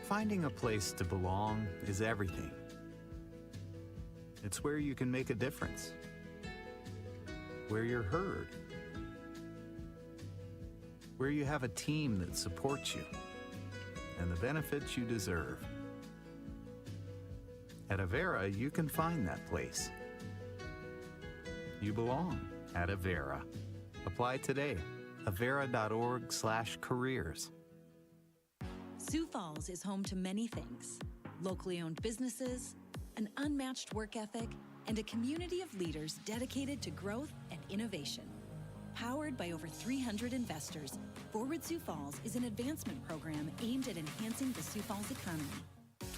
Finding a place to belong is everything. It's where you can make a difference, where you're heard, where you have a team that supports you, and the benefits you deserve. At Avera, you can find that place. You belong at Avera. Apply today. Avera.org/careers. Sioux Falls is home to many things: locally owned businesses, an unmatched work ethic, and a community of leaders dedicated to growth and innovation. Powered by over 300 investors, Forward Sioux Falls is an advancement program aimed at enhancing the Sioux Falls economy.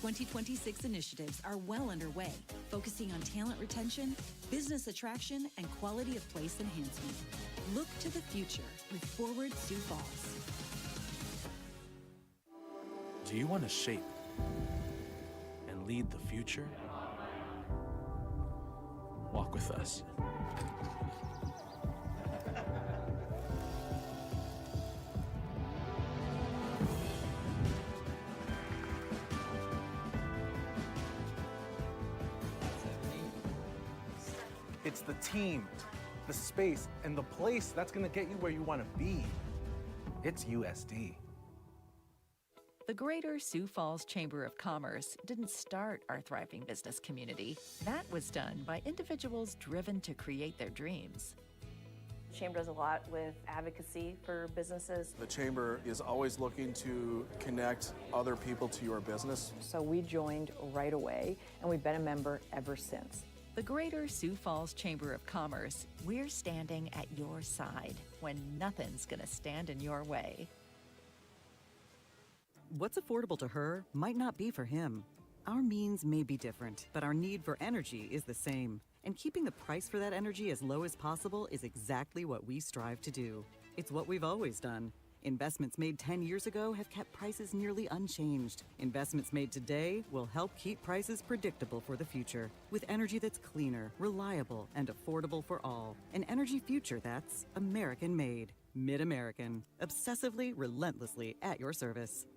2026 initiatives are well underway, focusing on talent retention, business attraction, and quality of place enhancement. Look to the future with Forward Sioux Falls. Do you want to shape and lead the future? Walk with us. It's the team, the space, and the place that's gonna get you where you wanna be. It's USD. The Greater Sioux Falls Chamber of Commerce didn't start our thriving business community. That was done by individuals driven to create their dreams. The Chamber does a lot with advocacy for businesses. The Chamber is always looking to connect other people to your business. So we joined right away, and we've been a member ever since. The Greater Sioux Falls Chamber of Commerce, we're standing at your side when nothing's gonna stand in your way. What's affordable to her might not be for him. Our means may be different, but our need for energy is the same. And keeping the price for that energy as low as possible is exactly what we strive to do. It's what we've always done. Investments made 10 years ago have kept prices nearly unchanged. Investments made today will help keep prices predictable for the future, with energy that's cleaner, reliable, and affordable for all. An energy future that's American-made. Mid-American. Obsessively, relentlessly at your service.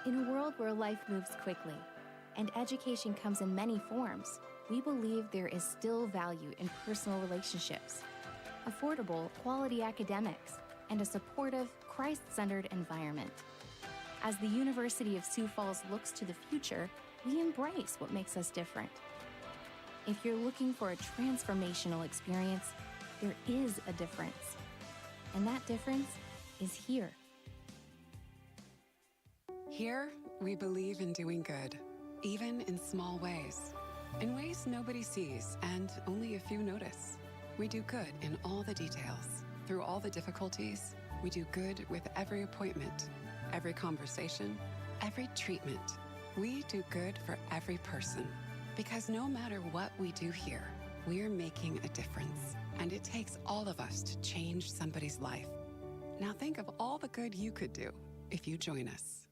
In a world where life moves quickly and education comes in many forms, we believe there is still value in personal relationships, affordable, quality academics, and a supportive, Christ-centered environment. As the University of Sioux Falls looks to the future, we embrace what makes us different. If you're looking for a transformational experience, there is a difference. And that difference is here. Here, we believe in doing good, even in small ways, in ways nobody sees and only a few notice. We do good in all the details. Through all the difficulties, we do good with every appointment, every conversation, every treatment. We do good for every person, because no matter what we do here, we're making a difference, and it takes all of us to change somebody's life. Now think of all the good you could do if you join us.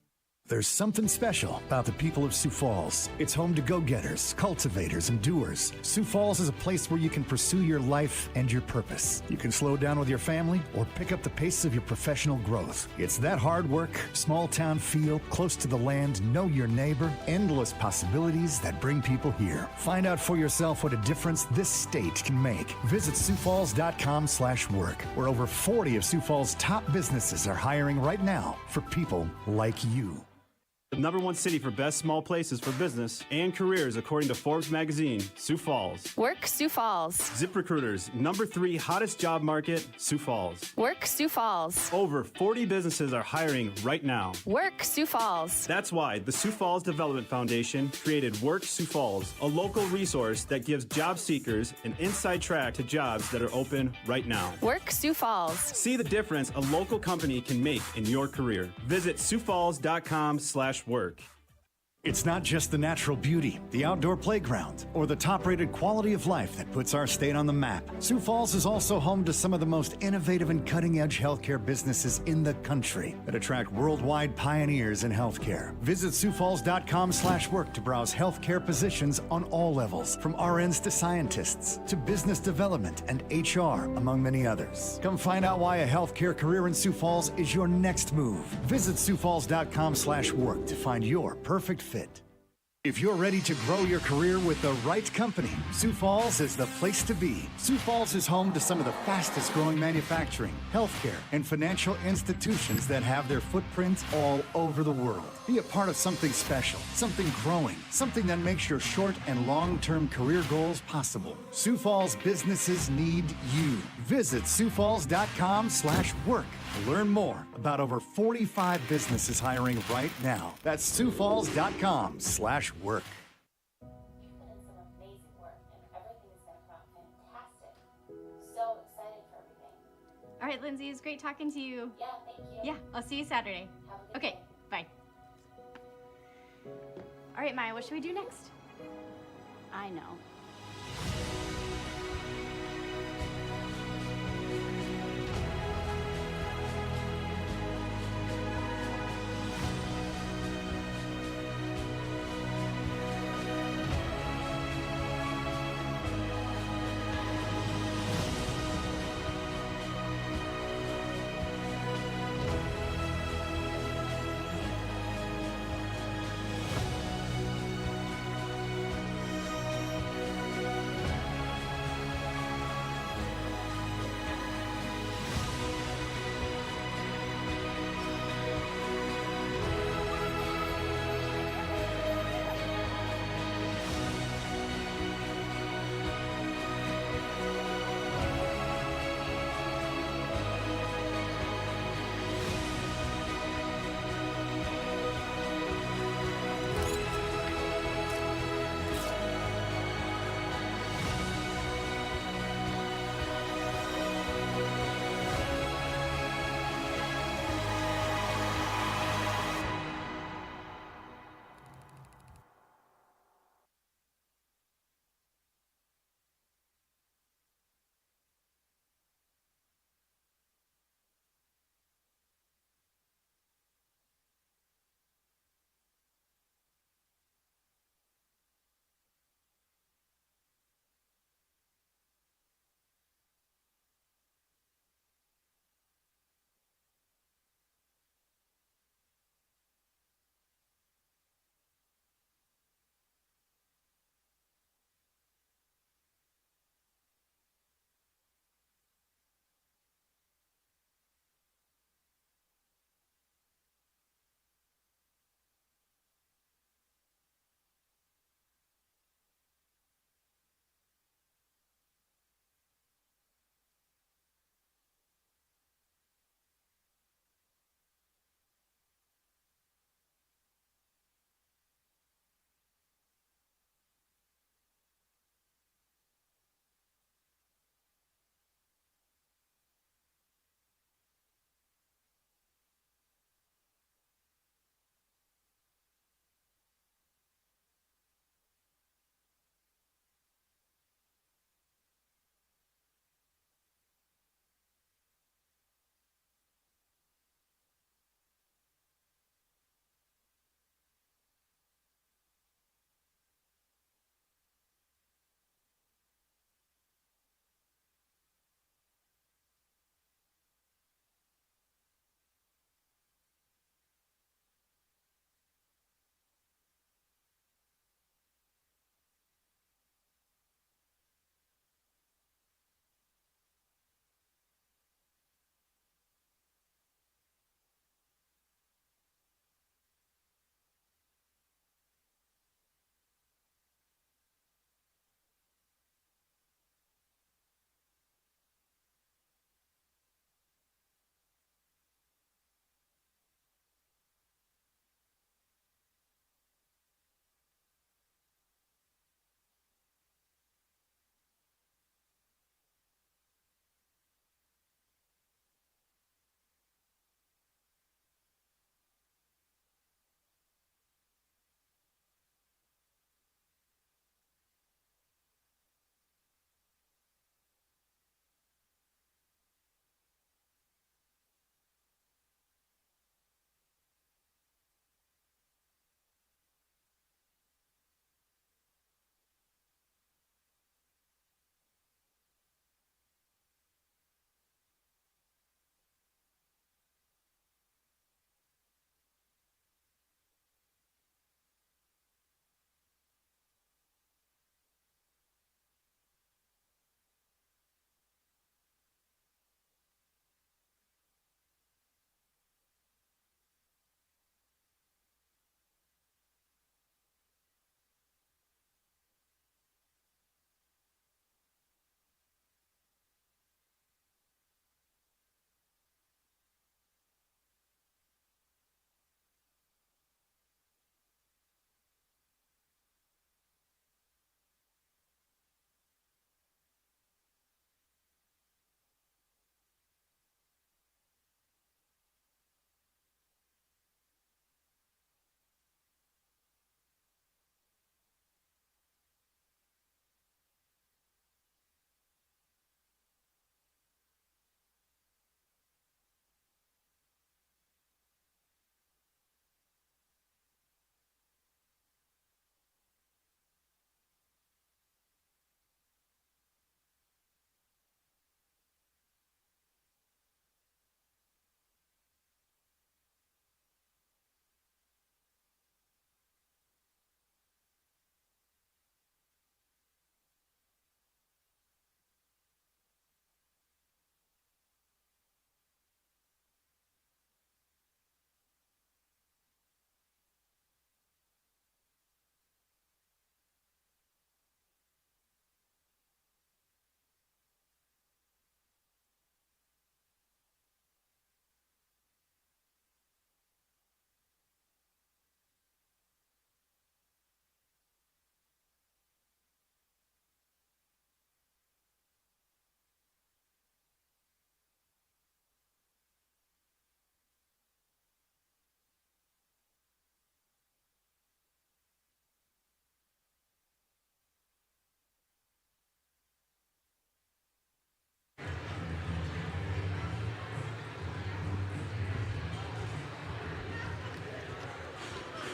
There's something special about the people of Sioux Falls. It's home to go-getters, cultivators, and doers. Sioux Falls is a place where you can pursue your life and your purpose. You can slow down with your family or pick up the pace of your professional growth. It's that hard work, small town feel, close to the land, know your neighbor, endless possibilities that bring people here. Find out for yourself what a difference this state can make. Visit SiouxFalls.com/work, where over 40 of Sioux Falls' top businesses are hiring right now for people like you. The #1 city for best small places for business and careers according to Forbes magazine, Sioux Falls. Work Sioux Falls. ZipRecruiter's #3 hottest job market, Sioux Falls. Work Sioux Falls. Over 40 businesses are hiring right now. Work Sioux Falls. That's why the Sioux Falls Development Foundation created Work Sioux Falls, a local resource that gives job seekers an inside track to jobs that are open right now. Work Sioux Falls. See the difference a local company can make in your career. Visit SiouxFalls.com/work. It's not just the natural beauty, the outdoor playground, or the top-rated quality of life that puts our state on the map. Sioux Falls is also home to some of the most innovative and cutting-edge healthcare businesses in the country that attract worldwide pioneers in healthcare. Visit SiouxFalls.com/work to browse healthcare positions on all levels, from RNs to scientists, to business development and HR, among many others. Come find out why a healthcare career in Sioux Falls is your next move. Visit SiouxFalls.com/work to find your perfect fit. If you're ready to grow your career with the right company, Sioux Falls is the place to be. Sioux Falls is home to some of the fastest growing manufacturing, healthcare, and financial institutions that have their footprints all over the world. Be a part of something special, something growing, something that makes your short and long-term career goals possible. Sioux Falls businesses need you. Visit SiouxFalls.com/work to learn more about over 45 businesses hiring right now. That's SiouxFalls.com/work. All right, Lindsay, it's great talking to you. Yeah, thank you. Yeah, I'll see you Saturday. Okay, bye. All right, Maya, what should we do next? I know.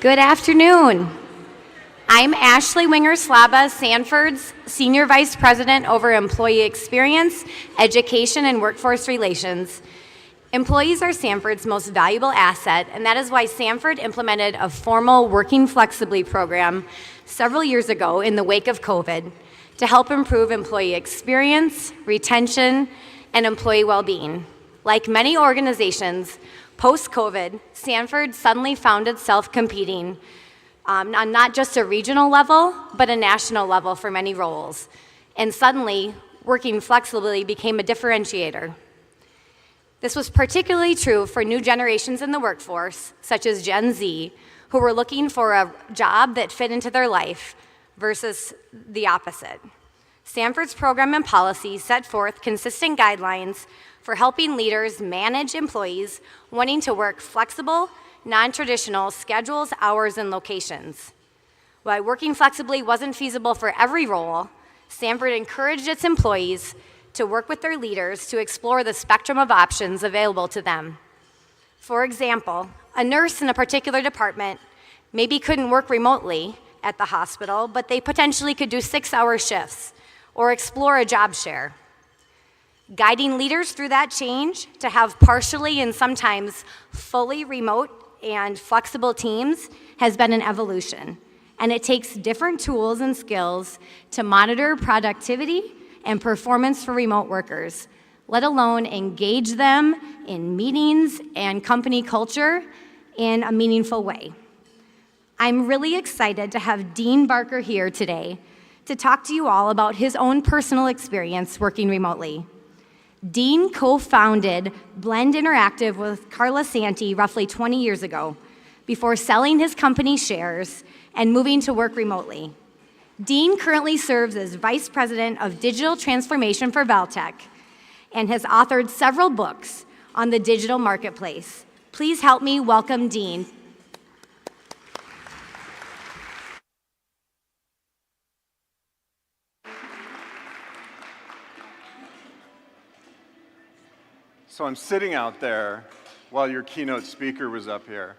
Good afternoon. I'm Ashley Winger-Slaba, Sanford's Senior Vice President over Employee Experience, Education, and Workforce Relations. Employees are Sanford's most valuable asset, and that is why Sanford implemented a formal Working Flexibly program several years ago in the wake of COVID to help improve employee experience, retention, and employee well-being. Like many organizations, post-COVID, Sanford suddenly found itself competing on not just a regional level, but a national level for many roles. And suddenly, working flexibly became a differentiator. This was particularly true for new generations in the workforce, such as Gen Z, who were looking for a job that fit into their life versus the opposite. Sanford's program and policy set forth consistent guidelines for helping leaders manage employees wanting to work flexible, non-traditional schedules, hours, and locations. While working flexibly wasn't feasible for every role, Sanford encouraged its employees to work with their leaders to explore the spectrum of options available to them. For example, a nurse in a particular department maybe couldn't work remotely at the hospital, but they potentially could do 6-hour shifts or explore a job share. Guiding leaders through that change to have partially and sometimes fully remote and flexible teams has been an evolution, and it takes different tools and skills to monitor productivity and performance for remote workers, let alone engage them in meetings and company culture in a meaningful way. I'm really excited to have Dean Barker here today to talk to you all about his own personal experience working remotely. Dean co-founded Blend Interactive with Carla Santi roughly 20 years ago, before selling his company shares and moving to work remotely. Dean currently serves as Vice President of Digital Transformation for Valtech and has authored several books on the digital marketplace. Please help me welcome Dean. So I'm sitting out there while your keynote speaker was up here,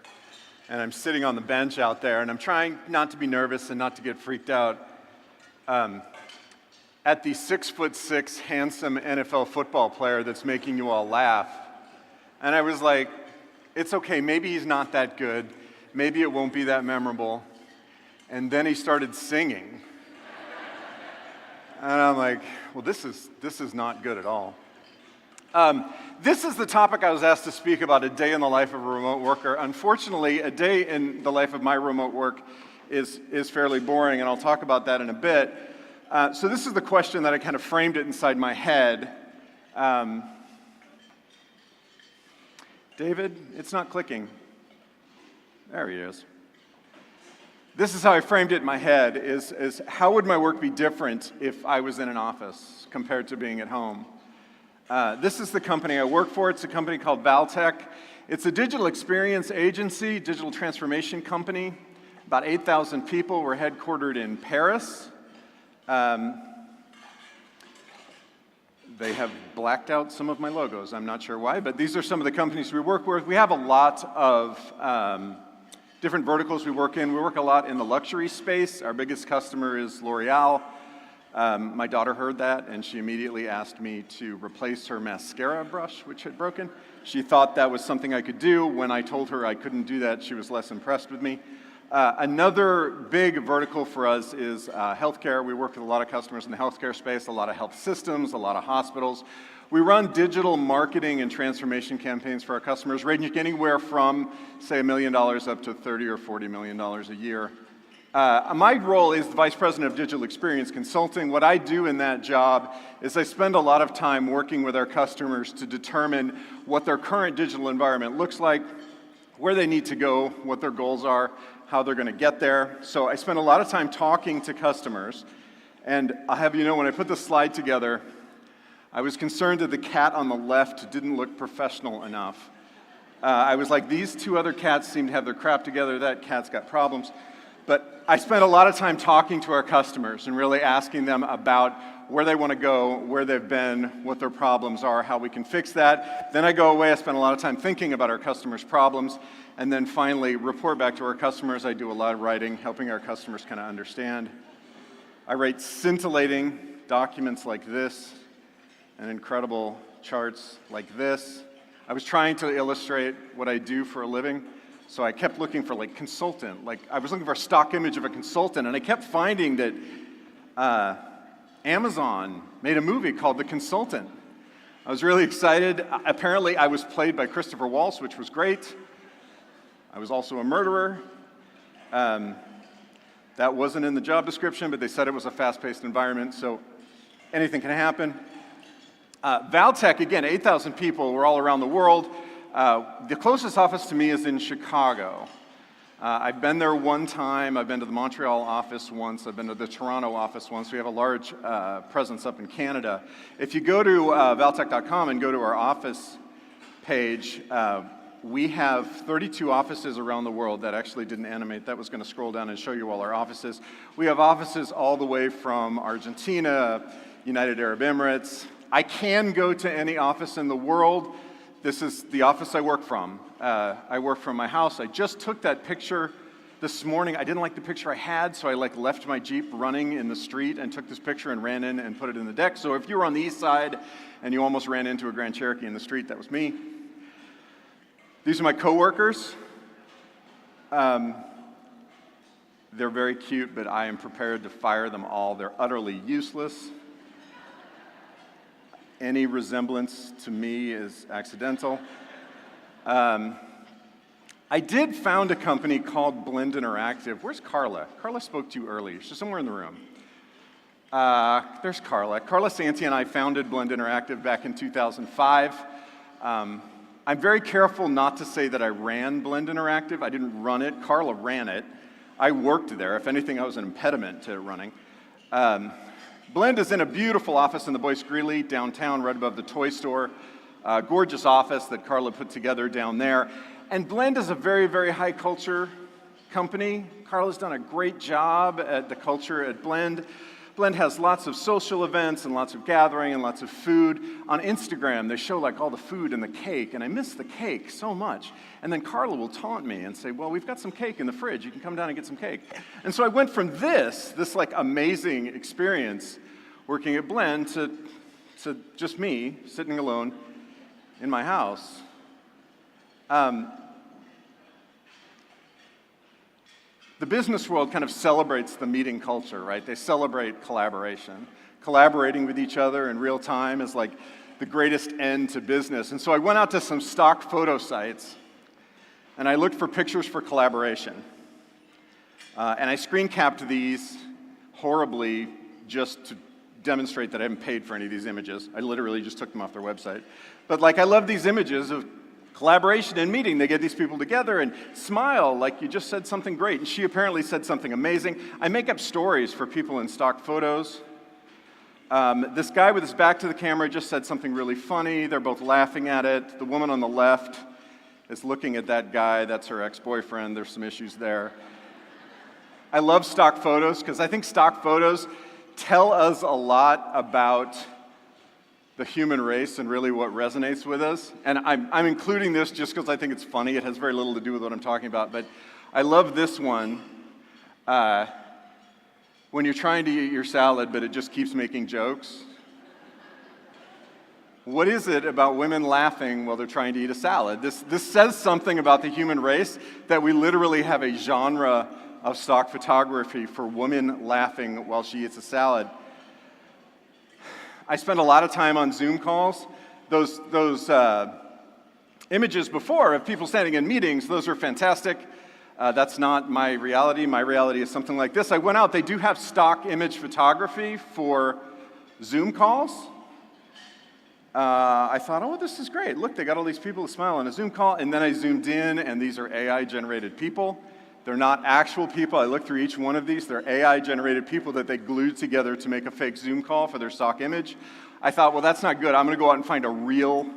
and I'm sitting on the bench out there, and I'm trying not to be nervous and not to get freaked out at the 6'6" handsome NFL football player that's making you all laugh. And I was like, it's okay, maybe he's not that good, maybe it won't be that memorable. And then he started singing. And I'm like, well, this is not good at all. This is the topic I was asked to speak about, a day in the life of a remote worker. Unfortunately, a day in the life of my remote work is fairly boring, and I'll talk about that in a bit. So this is the question that I kind of framed it inside my head. David, it's not clicking. There he is. This is how I framed it in my head, is how would my work be different if I was in an office compared to being at home? This is the company I work for. It's a company called Valtech. It's a digital experience agency, digital transformation company. About 8,000 people. We're headquartered in Paris. They have blacked out some of my logos. I'm not sure why, but these are some of the companies we work with. We have a lot of different verticals we work in. We work a lot in the luxury space. Our biggest customer is L'Oreal. My daughter heard that, and she immediately asked me to replace her mascara brush, which had broken. She thought that was something I could do. When I told her I couldn't do that, she was less impressed with me. Another big vertical for us is healthcare. We work with a lot of customers in the healthcare space, a lot of health systems, a lot of hospitals. We run digital marketing and transformation campaigns for our customers, ranging anywhere from, say, $1 million up to $30 or $40 million a year. My role is the Vice President of Digital Experience Consulting. What I do in that job is I spend a lot of time working with our customers to determine what their current digital environment looks like, where they need to go, what their goals are, how they're going to get there. So I spend a lot of time talking to customers, and I have you know, when I put this slide together, I was concerned that the cat on the left didn't look professional enough. I was like, these two other cats seem to have their crap together, that cat's got problems. But I spent a lot of time talking to our customers and really asking them about where they want to go, where they've been, what their problems are, how we can fix that. Then I go away, I spend a lot of time thinking about our customers' problems, and then finally report back to our customers. I do a lot of writing, helping our customers kind of understand. I write scintillating documents like this and incredible charts like this. I was trying to illustrate what I do for a living, so I kept looking for like consultant. Like I was looking for a stock image of a consultant, and I kept finding that Amazon made a movie called The Consultant. I was really excited. Apparently, I was played by Christopher Waltz, which was great. I was also a murderer. That wasn't in the job description, but they said it was a fast-paced environment, so anything can happen. Valtech, again, 8,000 people. We're all around the world. The closest office to me is in Chicago. I've been there one time. I've been to the Montreal office once. I've been to the Toronto office once. We have a large presence up in Canada. If you go to valtech.com and go to our office page, we have 32 offices around the world. That actually didn't animate. That was going to scroll down and show you all our offices. We have offices all the way from Argentina, United Arab Emirates. I can go to any office in the world. This is the office I work from. I work from my house. I just took that picture this morning. I didn't like the picture I had, so I left my Jeep running in the street and took this picture and ran in and put it in the deck. So if you were on the east side and you almost ran into a Grand Cherokee in the street, that was me. These are my coworkers. They're very cute, but I am prepared to fire them all. They're utterly useless. Any resemblance to me is accidental. I did found a company called Blend Interactive. Where's Carla? Carla spoke to you earlier. She's somewhere in the room. There's Carla. Carla Santi and I founded Blend Interactive back in 2005. I'm very careful not to say that I ran Blend Interactive. I didn't run it. Carla ran it. I worked there. If anything, I was an impediment to running. Blend is in a beautiful office in the Boyce Greeley downtown, right above the toy store. Gorgeous office that Carla put together down there. And Blend is a very, very high culture company. Carla's done a great job at the culture at Blend. Blend has lots of social events and lots of gathering and lots of food. On Instagram, they show like all the food and the cake, and I miss the cake so much. And then Carla will taunt me and say, well, we've got some cake in the fridge. You can come down and get some cake. And so I went from this like amazing experience working at Blend to just me sitting alone in my house. The business world kind of celebrates the meeting culture, right? They celebrate collaboration. Collaborating with each other in real time is like the greatest end to business. And so I went out to some stock photo sites, and I looked for pictures for collaboration. And I screen capped these horribly just to demonstrate that I haven't paid for any of these images. I literally just took them off their website. But like I love these images of collaboration and meeting. They get these people together and smile like you just said something great. And she apparently said something amazing. I make up stories for people in stock photos. This guy with his back to the camera just said something really funny. They're both laughing at it. The woman on the left is looking at that guy. That's her ex-boyfriend. There's some issues there. I love stock photos because I think stock photos tell us a lot about the human race and really what resonates with us. And I'm including this just because I think it's funny. It has very little to do with what I'm talking about. But I love this one when you're trying to eat your salad, but it just keeps making jokes. What is it about women laughing while they're trying to eat a salad? This says something about the human race, that we literally have a genre of stock photography for women laughing while she eats a salad. I spend a lot of time on Zoom calls. Those images before of people standing in meetings, those are fantastic. That's not my reality. My reality is something like this. I went out. They do have stock image photography for Zoom calls. I thought, oh, this is great. Look, they got all these people to smile on a Zoom call. And then I zoomed in, and these are AI-generated people. They're not actual people. I looked through each one of these. They're AI-generated people that they glued together to make a fake Zoom call for their stock image. I thought, well, that's not good. I'm going to go out and find a real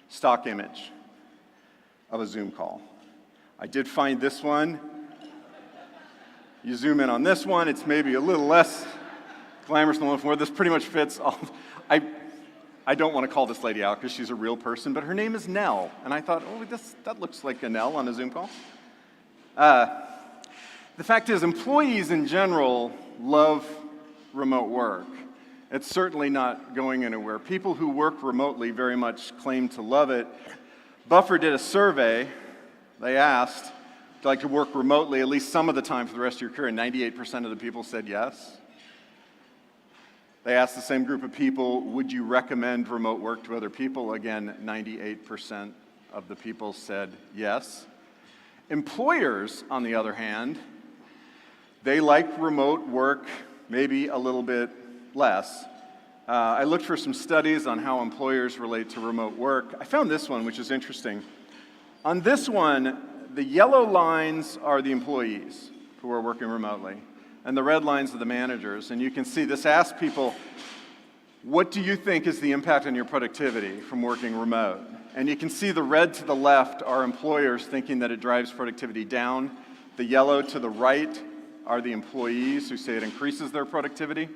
stock image of a Zoom call. I did find this one. You zoom in on this one, it's maybe a little less glamorous than the one before. This pretty much fits all. I don't want to call this lady out because she's a real person, but her name is Nell. And I thought, oh, that looks like a Nell on a Zoom call. The fact is, employees in general love remote work. It's certainly not going anywhere. People who work remotely very much claim to love it. Buffer did a survey. They asked, would you like to work remotely at least some of the time for the rest of your career? And 98% of the people said yes. They asked the same group of people, would you recommend remote work to other people? Again, 98% of the people said yes. Employers, on the other hand, they like remote work maybe a little bit less. I looked for some studies on how employers relate to remote work. I found this one, which is interesting. On this one, the yellow lines are the employees who are working remotely, and the red lines are the managers. And you can see this asks people, what do you think is the impact on your productivity from working remote? And you can see the red to the left are employers thinking that it drives productivity down. The yellow to the right are the employees who say it increases their productivity.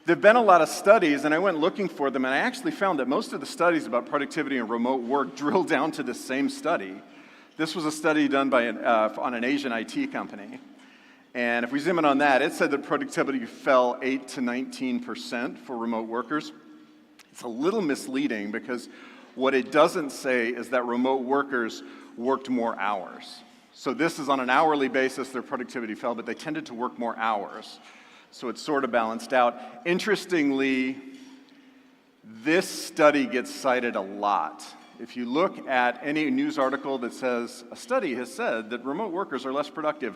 There have been a lot of studies, and I went looking for them, and I actually found that most of the studies about productivity and remote work drill down to the same study. This was a study done by on an Asian IT company. And if we zoom in on that, it said that productivity fell 8 to 19% for remote workers. It's a little misleading because what it doesn't say is that remote workers worked more hours. So this is on an hourly basis, their productivity fell, but they tended to work more hours. So it's sort of balanced out. Interestingly, this study gets cited a lot. If you look at any news article that says a study has said that remote workers are less productive,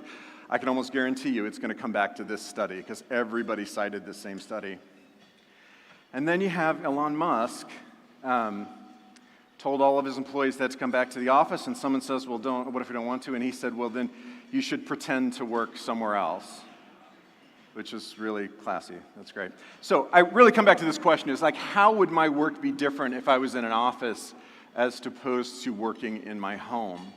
I can almost guarantee you it's going to come back to this study because everybody cited the same study. And then you have Elon Musk told all of his employees that to come back to the office, and someone says, well, what if you don't want to? And he said, well, then you should pretend to work somewhere else, which is really classy. That's great. So I really come back to this question is like, how would my work be different if I was in an office as opposed to working in my home?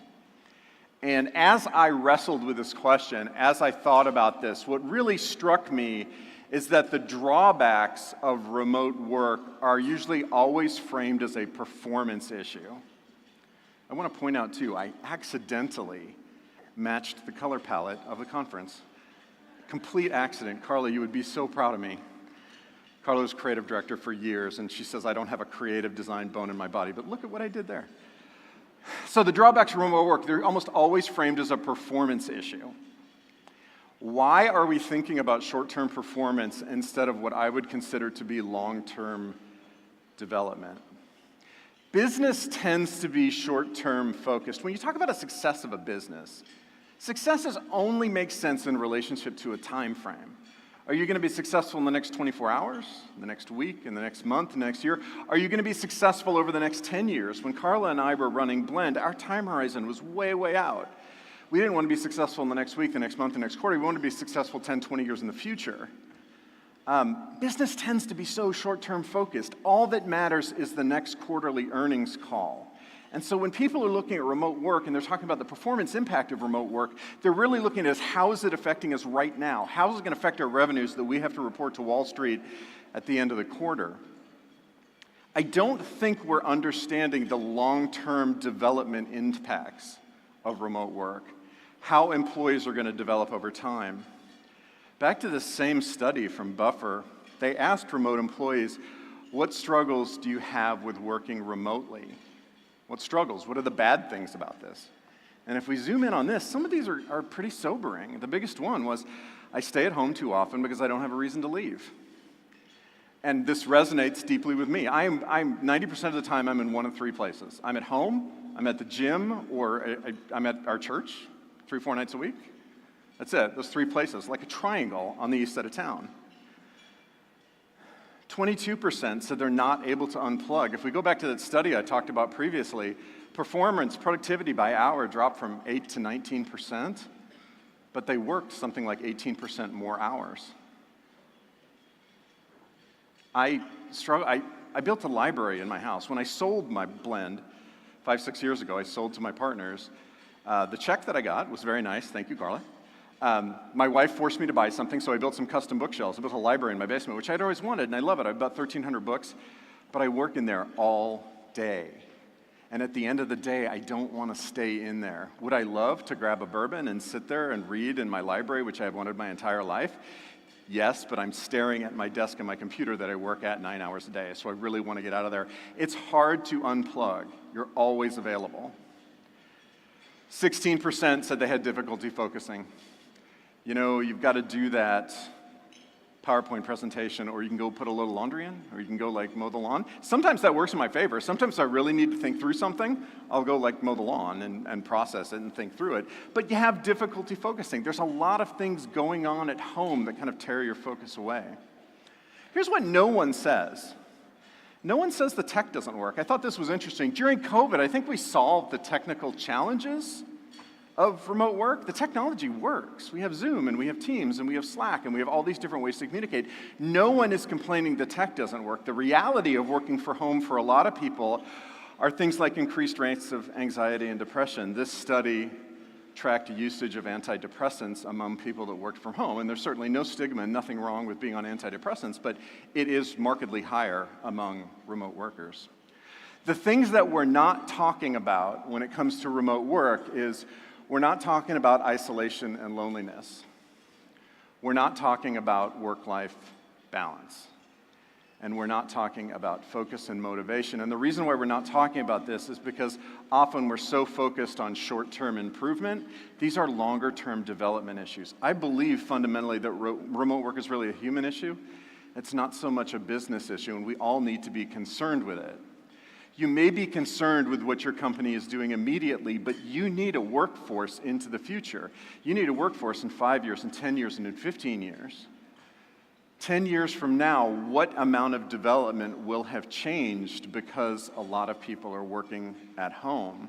And as I wrestled with this question, as I thought about this, what really struck me is that the drawbacks of remote work are usually always framed as a performance issue. I want to point out, too, I accidentally matched the color palette of the conference. Complete accident. Carla, you would be so proud of me. Carla was creative director for years, and she says I don't have a creative design bone in my body, but look at what I did there. So the drawbacks of remote work, they're almost always framed as a performance issue. Why are we thinking about short-term performance instead of what I would consider to be long-term development? Business tends to be short-term focused. When you talk about a success of a business, successes only make sense in relationship to a time frame. Are you going to be successful in the next 24 hours, the next week, in the next month, the next year? Are you going to be successful over the next 10 years? When Carla and I were running Blend, our time horizon was way, way out. We didn't want to be successful in the next week, the next month, the next quarter. We wanted to be successful 10, 20 years in the future. Business tends to be so short-term focused. All that matters is the next quarterly earnings call. And so when people are looking at remote work and they're talking about the performance impact of remote work, they're really looking at how is it affecting us right now? How is it going to affect our revenues that we have to report to Wall Street at the end of the quarter? I don't think we're understanding the long-term development impacts of remote work, how employees are going to develop over time. Back to the same study from Buffer, they asked remote employees, what struggles do you have with working remotely? What struggles? What are the bad things about this? And if we zoom in on this, some of these are pretty sobering. The biggest one was, I stay at home too often because I don't have a reason to leave. And this resonates deeply with me. I'm 90% of the time I'm in one of three places. I'm at home, I'm at the gym, or I'm at our church 3-4 nights a week. That's it, those three places, like a triangle on the east side of town. 22% said they're not able to unplug. If we go back to that study I talked about previously, performance, productivity by hour dropped from 8 to 19%, but they worked something like 18% more hours. I built a library in my house. When I sold my Blend 5-6 years ago, I sold to my partners. The check that I got was very nice, thank you, Carla. My wife forced me to buy something, so I built some custom bookshelves. I built a library in my basement, which I'd always wanted, and I love it. I have about 1,300 books, but I work in there all day. And at the end of the day, I don't want to stay in there. Would I love to grab a bourbon and sit there and read in my library, which I've wanted my entire life? Yes, but I'm staring at my desk and my computer that I work at 9 hours a day, so I really want to get out of there. It's hard to unplug. You're always available. 16% said they had difficulty focusing. You know, you've got to do that PowerPoint presentation, or you can go put a little laundry in, or you can go like mow the lawn. Sometimes that works in my favor. Sometimes I really need to think through something. I'll go like mow the lawn and process it and think through it. But you have difficulty focusing. There's a lot of things going on at home that kind of tear your focus away. Here's what no one says. No one says the tech doesn't work. I thought this was interesting. During COVID, I think we solved the technical challenges of remote work. The technology works. We have Zoom, and we have Teams, and we have Slack, and we have all these different ways to communicate. No one is complaining the tech doesn't work. The reality of working from home for a lot of people are things like increased rates of anxiety and depression. This study tracked usage of antidepressants among people that worked from home, and there's certainly no stigma and nothing wrong with being on antidepressants, but it is markedly higher among remote workers. The things that we're not talking about when it comes to remote work is we're not talking about isolation and loneliness. We're not talking about work-life balance. And we're not talking about focus and motivation. And the reason why we're not talking about this is because often we're so focused on short-term improvement. These are longer-term development issues. I believe fundamentally that remote work is really a human issue. It's not so much a business issue, and we all need to be concerned with it. You may be concerned with what your company is doing immediately, but you need a workforce into the future. You need a workforce in 5 years, in 10 years, and in 15 years. 10 years from now, what amount of development will have changed because a lot of people are working at home?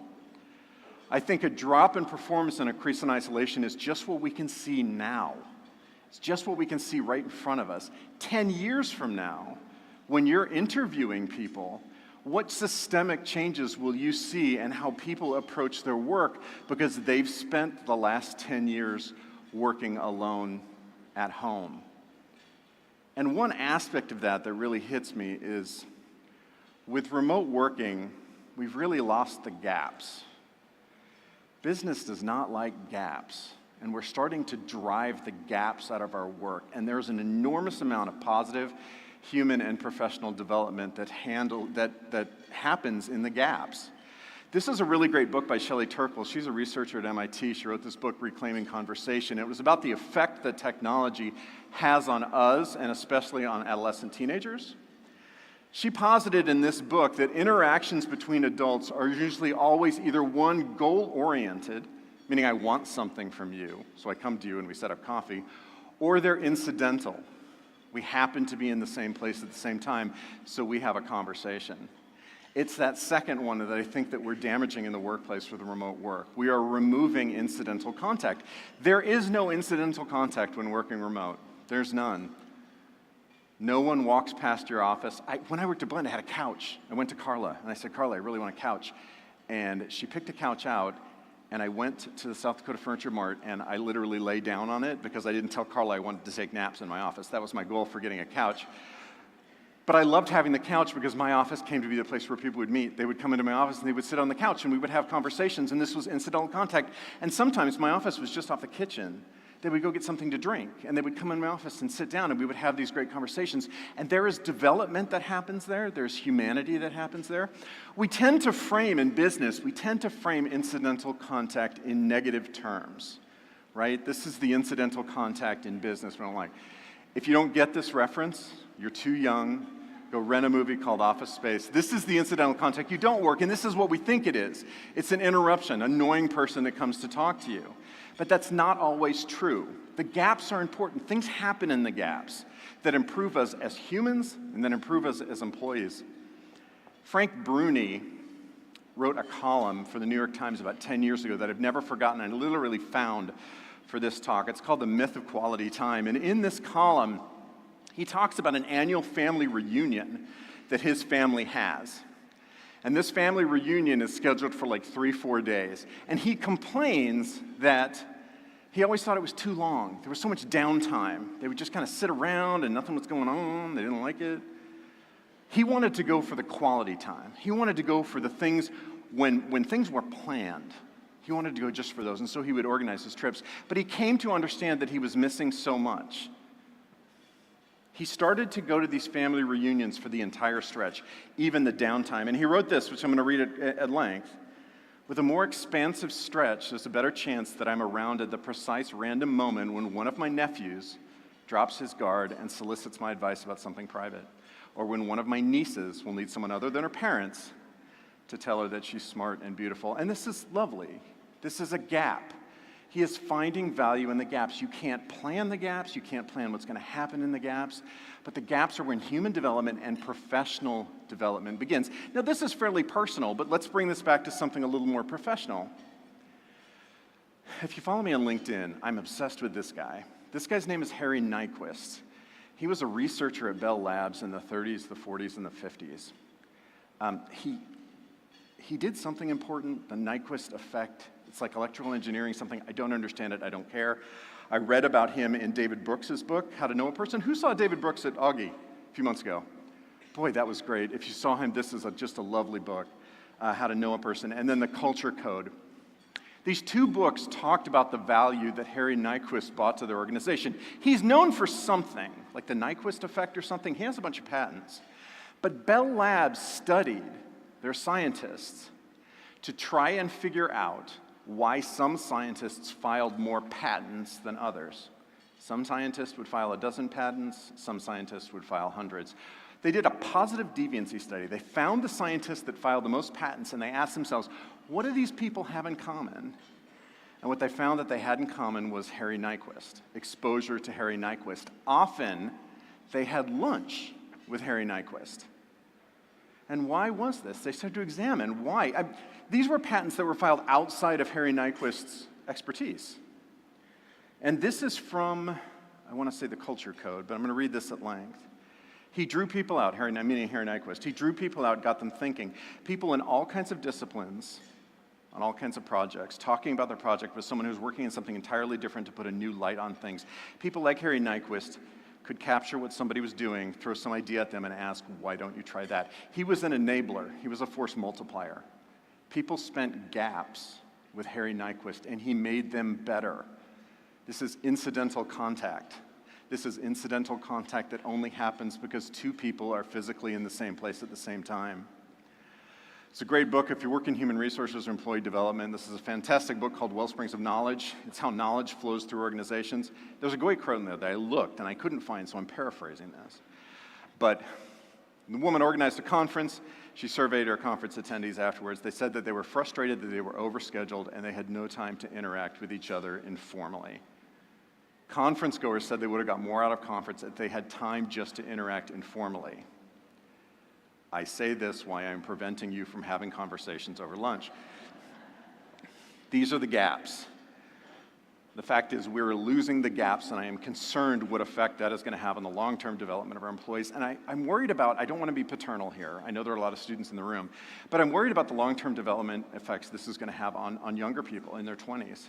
I think a drop in performance and increase in isolation is just what we can see now. It's just what we can see right in front of us. 10 years from now, when you're interviewing people, what systemic changes will you see in how people approach their work because they've spent the last 10 years working alone at home? And one aspect of that really hits me is with remote working, we've really lost the gaps. Business does not like gaps, and we're starting to drive the gaps out of our work. And there's an enormous amount of positive human and professional development that happens in the gaps. This is a really great book by Shelley Turkle. She's a researcher at MIT. She wrote this book, Reclaiming Conversation. It was about the effect that technology has on us, and especially on adolescent teenagers. She posited in this book that interactions between adults are usually always either one, goal-oriented, meaning I want something from you, so I come to you and we set up coffee, or they're incidental. We happen to be in the same place at the same time, so we have a conversation. It's that second one that I think that we're damaging in the workplace with remote work. We are removing incidental contact. There is no incidental contact when working remote. There's none. No one walks past your office. When I worked at Blend, I had a couch. I went to Carla, and I said, Carla, I really want a couch. And she picked a couch out, and I went to the South Dakota Furniture Mart, and I literally lay down on it because I didn't tell Carla I wanted to take naps in my office. That was my goal for getting a couch. But I loved having the couch because my office came to be the place where people would meet. They would come into my office, and they would sit on the couch, and we would have conversations, and this was incidental contact. And sometimes my office was just off the kitchen. They would go get something to drink, and they would come in my office and sit down, and we would have these great conversations. And there is development that happens there. There's humanity that happens there. We tend to frame in business, we tend to frame incidental contact in negative terms, right? This is the incidental contact in business we don't like. If you don't get this reference, you're too young. Go rent a movie called Office Space. This is the incidental contact. You don't work, and this is what we think it is. It's an interruption, an annoying person that comes to talk to you. But that's not always true. The gaps are important. Things happen in the gaps that improve us as humans and then improve us as employees. Frank Bruni wrote a column for the New York Times about 10 years ago that I've never forgotten. I literally found for this talk. It's called The Myth of Quality Time. And in this column, he talks about an annual family reunion that his family has. And this family reunion is scheduled for like 3-4 days. And he complains that He always thought it was too long. There was so much downtime. They would just kind of sit around and nothing was going on. They didn't like it. He wanted to go for the quality time. He wanted to go for the things when things were planned. He wanted to go just for those, and so he would organize his trips. But he came to understand that he was missing so much. He started to go to these family reunions for the entire stretch, even the downtime. And he wrote this, which I'm going to read at length. With a more expansive stretch, there's a better chance that I'm around at the precise random moment when one of my nephews drops his guard and solicits my advice about something private, or when one of my nieces will need someone other than her parents to tell her that she's smart and beautiful. And this is lovely. This is a gap. He is finding value in the gaps. You can't plan the gaps. You can't plan what's going to happen in the gaps. But the gaps are when human development and professional development begins. Now, this is fairly personal, but let's bring this back to something a little more professional. If you follow me on LinkedIn, I'm obsessed with this guy. This guy's name is Harry Nyquist. He was a researcher at Bell Labs in the 30s, the 40s, and the 50s. He did something important, the Nyquist effect. It's like electrical engineering, something. I don't understand it. I don't care. I read about him in David Brooks' book, How to Know a Person. Who saw David Brooks at Augie a few months ago? Boy, that was great. If you saw him, this is just a lovely book, How to Know a Person. And then The Culture Code. These two books talked about the value that Harry Nyquist brought to their organization. He's known for something, like the Nyquist effect or something. He has a bunch of patents. But Bell Labs studied their scientists to try and figure out why some scientists filed more patents than others. Some scientists would file 12 patents, some scientists would file hundreds. They did a positive deviancy study. They found the scientists that filed the most patents, and they asked themselves, what do these people have in common? And what they found that they had in common was Harry Nyquist, exposure to Harry Nyquist. Often, they had lunch with Harry Nyquist. And why was this? They started to examine why. These were patents that were filed outside of Harry Nyquist's expertise. And this is from, I want to say the Culture Code, but I'm going to read this at length. He drew people out, meaning Harry Nyquist. He drew people out, got them thinking. People in all kinds of disciplines, on all kinds of projects, talking about their project with someone who's working in something entirely different to put a new light on things. People like Harry Nyquist could capture what somebody was doing, throw some idea at them, and ask, why don't you try that? He was an enabler. He was a force multiplier. People spent gaps with Harry Nyquist, and he made them better. This is incidental contact. This is incidental contact that only happens because two people are physically in the same place at the same time. It's a great book if you work in human resources or employee development. This is a fantastic book called Wellsprings of Knowledge. It's how knowledge flows through organizations. There's a great quote in there that I looked and I couldn't find, so I'm paraphrasing this. But the woman organized a conference. She surveyed her conference attendees afterwards. They said that they were frustrated that they were overscheduled and they had no time to interact with each other informally. Conference goers said they would have got more out of conference if they had time just to interact informally. I say this while I'm preventing you from having conversations over lunch. These are the gaps. The fact is we're losing the gaps, and I am concerned what effect that is going to have on the long-term development of our employees. And I'm worried about, I don't want to be paternal here. I know there are a lot of students in the room, but I'm worried about the long-term development effects this is going to have on younger people in their 20s.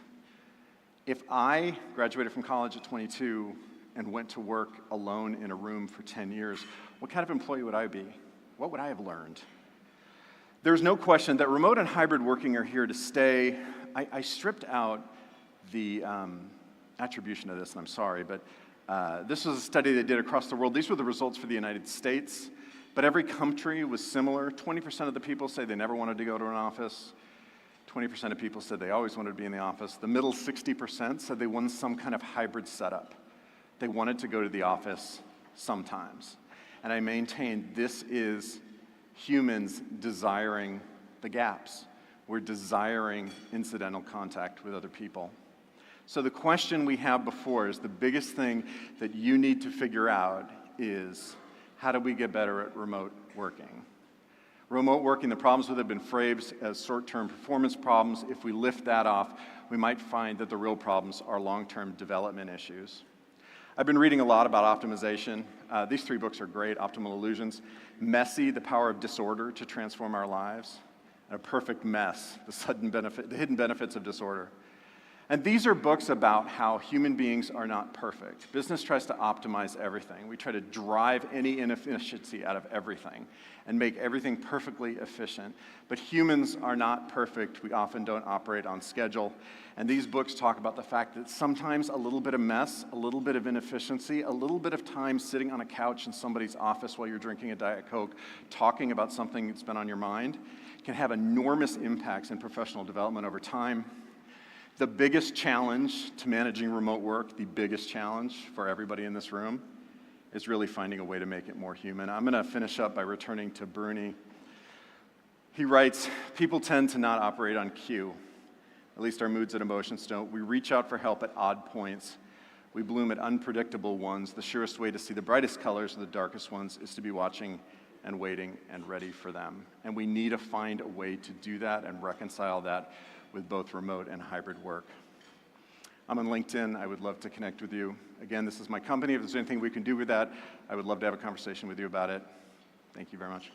If I graduated from college at 22 and went to work alone in a room for 10 years, what kind of employee would I be? What would I have learned? There's no question that remote and hybrid working are here to stay. I stripped out the attribution of this, and I'm sorry, but this was a study they did across the world. These were the results for the United States, but every country was similar. 20% of the people say they never wanted to go to an office. 20% of people said they always wanted to be in the office. The middle 60% said they wanted some kind of hybrid setup. They wanted to go to the office sometimes. And I maintain this is humans desiring the gaps. We're desiring incidental contact with other people. So the question we have before is the biggest thing that you need to figure out is how do we get better at remote working? Remote working, the problems with it have been framed as short-term performance problems. If we lift that off, we might find that the real problems are long-term development issues. I've been reading a lot about optimization. These 3 books are great, Optimal Illusions. Messy, The Power of Disorder to Transform Our Lives. And A Perfect Mess, The Hidden Benefits of Disorder. And these are books about how human beings are not perfect. Business tries to optimize everything. We try to drive any inefficiency out of everything and make everything perfectly efficient. But humans are not perfect. We often don't operate on schedule. And these books talk about the fact that sometimes a little bit of mess, a little bit of inefficiency, a little bit of time sitting on a couch in somebody's office while you're drinking a Diet Coke, talking about something that's been on your mind, can have enormous impacts in professional development over time. The biggest challenge to managing remote work, the biggest challenge for everybody in this room, is really finding a way to make it more human. I'm going to finish up by returning to Bruni. He writes, people tend to not operate on cue. At least our moods and emotions don't. We reach out for help at odd points. We bloom at unpredictable ones. The surest way to see the brightest colors and the darkest ones is to be watching and waiting and ready for them. And we need to find a way to do that and reconcile that with both remote and hybrid work. I'm on LinkedIn. I would love to connect with you. Again, this is my company. If there's anything we can do with that, I would love to have a conversation with you about it. Thank you very much.